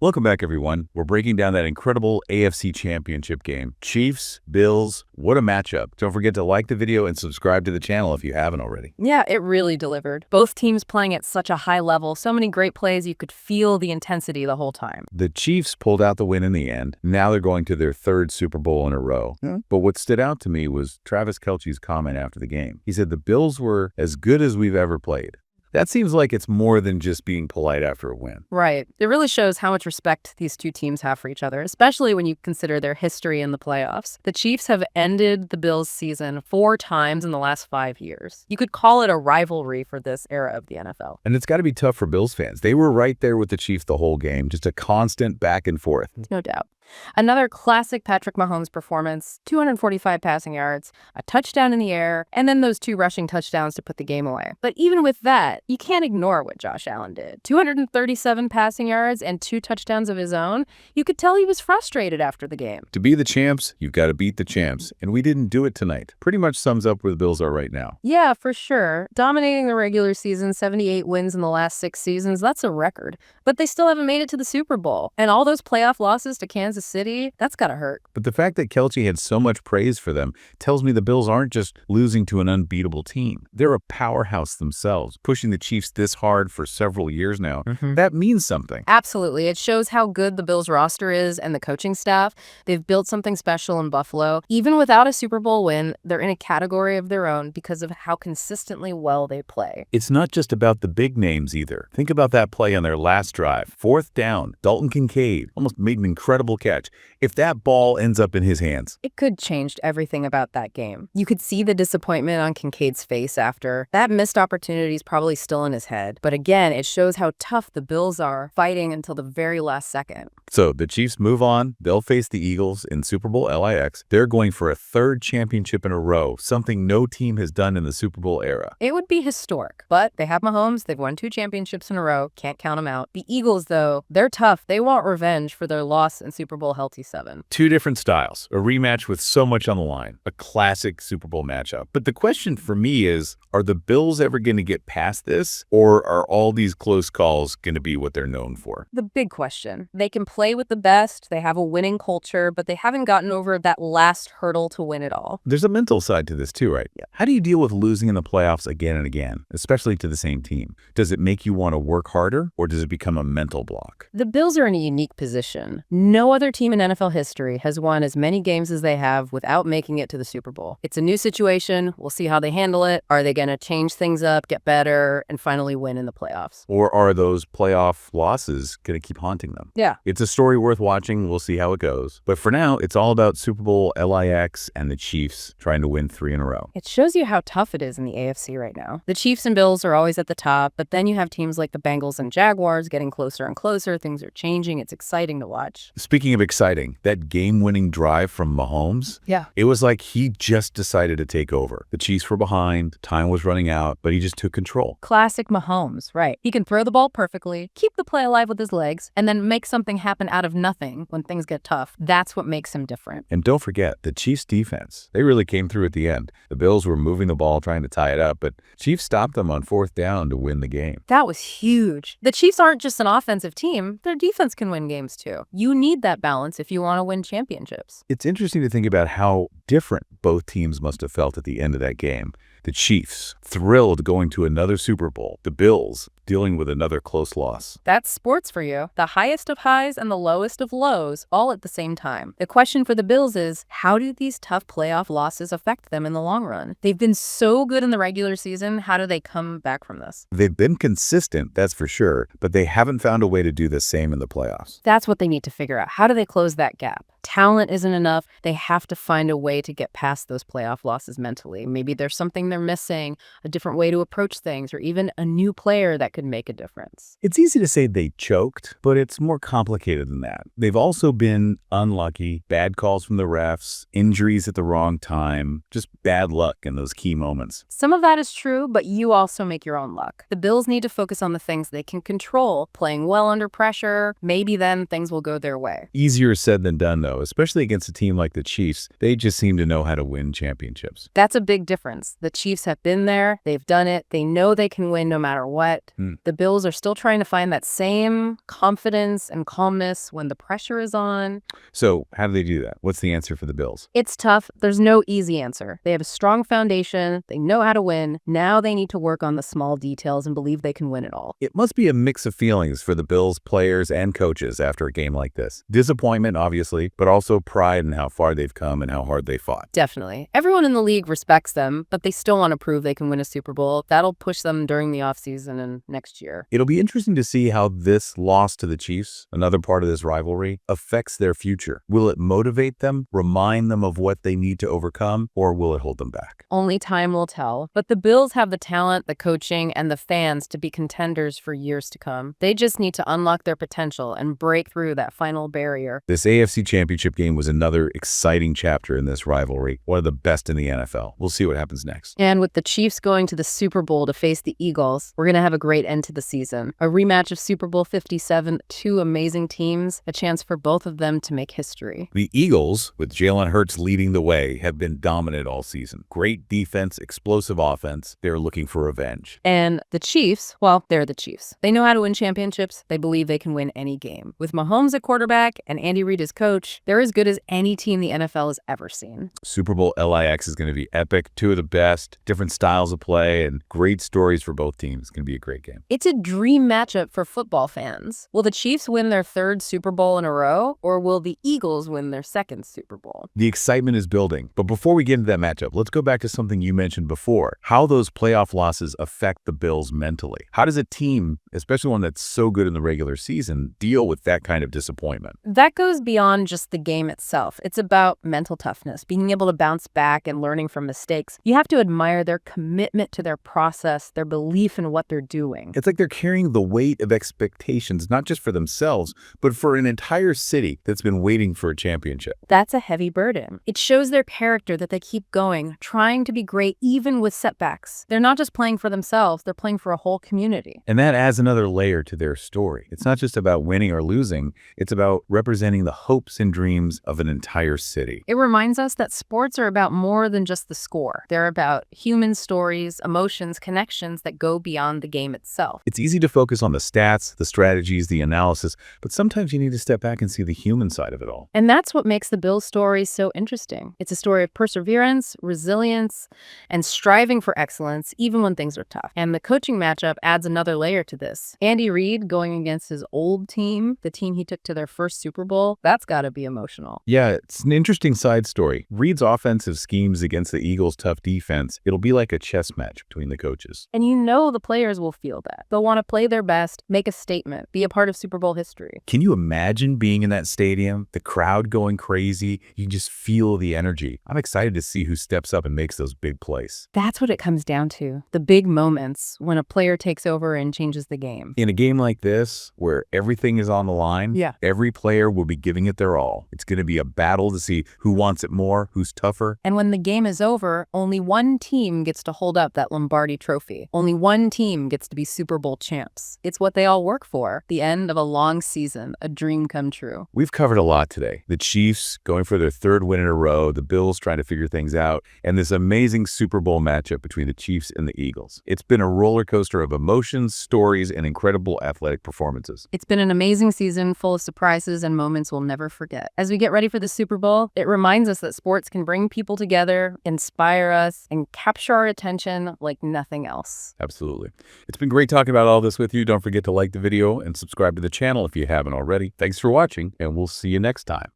Welcome back, everyone. We're breaking down that incredible AFC Championship game. Chiefs, Bills, what a matchup. Don't forget to like the video and subscribe to the channel if you haven't already. Yeah, it really delivered. Both teams playing at such a high level, so many great plays, you could feel the intensity the whole time. The Chiefs pulled out the win in the end. Now they're going to their third Super Bowl in a row. But what stood out to me was Travis Kelce's comment after the game. He said the Bills were as good as we've ever played. That seems like it's more than just being polite after a win. Right. It really shows how much respect these two teams have for each other, especially when you consider their history in the playoffs. The Chiefs have ended the Bills' season 4 times in the last 5 years. You could call it a rivalry for this era of the NFL. And it's got to be tough for Bills fans. They were right there with the Chiefs the whole game, just a constant back and forth. No doubt. Another classic Patrick Mahomes performance, 245 passing yards, a touchdown in the air, and then those 2 rushing touchdowns to put the game away. But even with that, you can't ignore what Josh Allen did. 237 passing yards and 2 touchdowns of his own. You could tell he was frustrated after the game. To be the champs, you've got to beat the champs, and we didn't do it tonight. Pretty much sums up where the Bills are right now. Yeah, for sure. Dominating the regular season, 78 wins in the last 6 seasons, that's a record. But they still haven't made it to the Super Bowl. And all those playoff losses to Kansas City, that's gotta hurt. But the fact that Kelce had so much praise for them tells me the Bills aren't just losing to an unbeatable team. They're a powerhouse themselves, pushing the Chiefs this hard for several years now. That means something. Absolutely. It shows how good the Bills roster is and the coaching staff. They've built something special in Buffalo. Even without a Super Bowl win, they're in a category of their own because of how consistently well they play. It's not just about the big names either. Think about that play on their last drive. 4th down, Dalton Kincaid almost made an incredible catch. If that ball ends up in his hands, it could change everything about that game. You could see the disappointment on Kincaid's face after. That missed opportunity is probably still in his head. But again, it shows how tough the Bills are, fighting until the very last second. So the Chiefs move on. They'll face the Eagles in Super Bowl LIX. They're going for a 3rd championship in a row, something no team has done in the Super Bowl era. It would be historic, but they have Mahomes. They've won 2 championships in a row. Can't count them out. The Eagles, though, they're tough. They want revenge for their loss in Super Bowl LT7. 2 different styles, a rematch with so much on the line, a classic Super Bowl matchup. But the question for me is, are the Bills ever going to get past this, or are all these close calls going to be what they're known for? The big question. They can play with the best, they have a winning culture, but they haven't gotten over that last hurdle to win it all. There's a mental side to this too, right? Yeah. How do you deal with losing in the playoffs again and again, especially to the same team? Does it make you want to work harder, or does it become a mental block? The Bills are in a unique position. No other team in NFL history has won as many games as they have without making it to the Super Bowl. It's a new situation. We'll see how they handle it. Are they going to change things up, get better, and finally win in the playoffs? Or are those playoff losses going to keep haunting them? Yeah. It's a story worth watching. We'll see how it goes. But for now, it's all about Super Bowl LIX and the Chiefs trying to win 3 in a row. It shows you how tough it is in the AFC right now. The Chiefs and Bills are always at the top, but then you have teams like the Bengals and Jaguars getting closer and closer. Things are changing. It's exciting to watch. Speaking of exciting, that game-winning drive from Mahomes, Yeah. it was like he just decided to take over. The Chiefs were behind, time was running out, but he just took control. Classic Mahomes, right? He can throw the ball perfectly, keep the play alive with his legs, and then make something happen out of nothing when things get tough. That's what makes him different. And don't forget, the Chiefs defense, they really came through at the end. The Bills were moving the ball, trying to tie it up, but Chiefs stopped them on 4th down to win the game. That was huge. The Chiefs aren't just an offensive team. Their defense can win games too. You need that balance if you want to win championships. It's interesting to think about how different both teams must have felt at the end of that game. The Chiefs, thrilled going to another Super Bowl. The Bills, dealing with another close loss. That's sports for you. The highest of highs and the lowest of lows, all at the same time. The question for the Bills is, how do these tough playoff losses affect them in the long run? They've been so good in the regular season. How do they come back from this? They've been consistent, that's for sure, but they haven't found a way to do the same in the playoffs. That's what they need to figure out. How do they close that gap? Talent isn't enough. They have to find a way to get past those playoff losses mentally. Maybe there's something they're missing, a different way to approach things, or even a new player that could make a difference. It's easy to say they choked, but it's more complicated than that. They've also been unlucky, bad calls from the refs, injuries at the wrong time, just bad luck in those key moments. Some of that is true, but you also make your own luck. The Bills need to focus on the things they can control, playing well under pressure. Maybe then things will go their way. Easier said than done, though. though, especially against a team like the Chiefs. They just seem to know how to win championships. That's a big difference. The Chiefs have been there. They've done it. They know they can win no matter what. The Bills are still trying to find that same confidence and calmness when the pressure is on. So how do they do that? What's the answer for the Bills? It's tough. There's no easy answer. They have a strong foundation. They know how to win. Now they need to work on the small details and believe they can win it all. It must be a mix of feelings for the Bills players and coaches after a game like this. Disappointment, obviously, but also pride in how far they've come and how hard they fought. Definitely. Everyone in the league respects them, but they still want to prove they can win a Super Bowl. That'll push them during the offseason and next year. It'll be interesting to see how this loss to the Chiefs, another part of this rivalry, affects their future. Will it motivate them, remind them of what they need to overcome, or will it hold them back? Only time will tell. But the Bills have the talent, the coaching, and the fans to be contenders for years to come. They just need to unlock their potential and break through that final barrier. This AFC Championship game was another exciting chapter in this rivalry, one of the best in the NFL. We'll see what happens next. And with the Chiefs going to the Super Bowl to face the Eagles, we're going to have a great end to the season. A rematch of Super Bowl 57, two amazing teams, a chance for both of them to make history. The Eagles, with Jalen Hurts leading the way, have been dominant all season. Great defense, explosive offense. They're looking for revenge. And the Chiefs, well, they're the Chiefs. They know how to win championships. They believe they can win any game. With Mahomes at quarterback and Andy Reid as coach, they're as good as any team the NFL has ever seen. Super Bowl LIX is going to be epic. Two of the best, different styles of play, and great stories for both teams. It's going to be a great game. It's a dream matchup for football fans. Will the Chiefs win their third Super Bowl in a row, or will the Eagles win their second Super Bowl? The excitement is building. But before we get into that matchup, let's go back to something you mentioned before, how those playoff losses affect the Bills mentally. How does a team, especially one that's so good in the regular season, deal with that kind of disappointment? That goes beyond just the game itself. It's about mental toughness, being able to bounce back and learning from mistakes. You have to admire their commitment to their process, their belief in what they're doing. It's like they're carrying the weight of expectations, not just for themselves, but for an entire city that's been waiting for a championship. That's a heavy burden. It shows their character that they keep going, trying to be great even with setbacks. They're not just playing for themselves, they're playing for a whole community. And that adds another layer to their story. It's not just about winning or losing, it's about representing the hopes and dreams of an entire city. It reminds us that sports are about more than just the score. They're about human stories, emotions, connections that go beyond the game itself. It's easy to focus on the stats, the strategies, the analysis, but sometimes you need to step back and see the human side of it all. And that's what makes the Bills story so interesting. It's a story of perseverance, resilience, and striving for excellence, even when things are tough. And the coaching matchup adds another layer to this. Andy Reid going against his old team, the team he took to their first Super Bowl, that's got to be emotional. Yeah, it's an interesting side story. Reid's offensive schemes against the Eagles' tough defense, it'll be like a chess match between the coaches. And you know the players will feel that. They'll want to play their best, make a statement, be a part of Super Bowl history. Can you imagine being in that stadium, the crowd going crazy? You can just feel the energy. I'm excited to see who steps up and makes those big plays. That's what it comes down to. The big moments when a player takes over and changes the game. In a game like this, where everything is on the line, every player will be giving it their all. It's going to be a battle to see who wants it more, who's tougher. And when the game is over, only one team gets to hold up that Lombardi trophy. Only one team gets to be Super Bowl champs. It's what they all work for. The end of a long season, a dream come true. We've covered a lot today. The Chiefs going for their third win in a row, the Bills trying to figure things out, and this amazing Super Bowl matchup between the Chiefs and the Eagles. It's been a roller coaster of emotions, stories, and incredible athletic performances. It's been an amazing season full of surprises and moments we'll never forget. As we get ready for the Super Bowl, it reminds us that sports can bring people together, inspire us, and capture our attention like nothing else. Absolutely. It's been great talking about all this with you. Don't forget to like the video and subscribe to the channel if you haven't already. Thanks for watching, and we'll see you next time.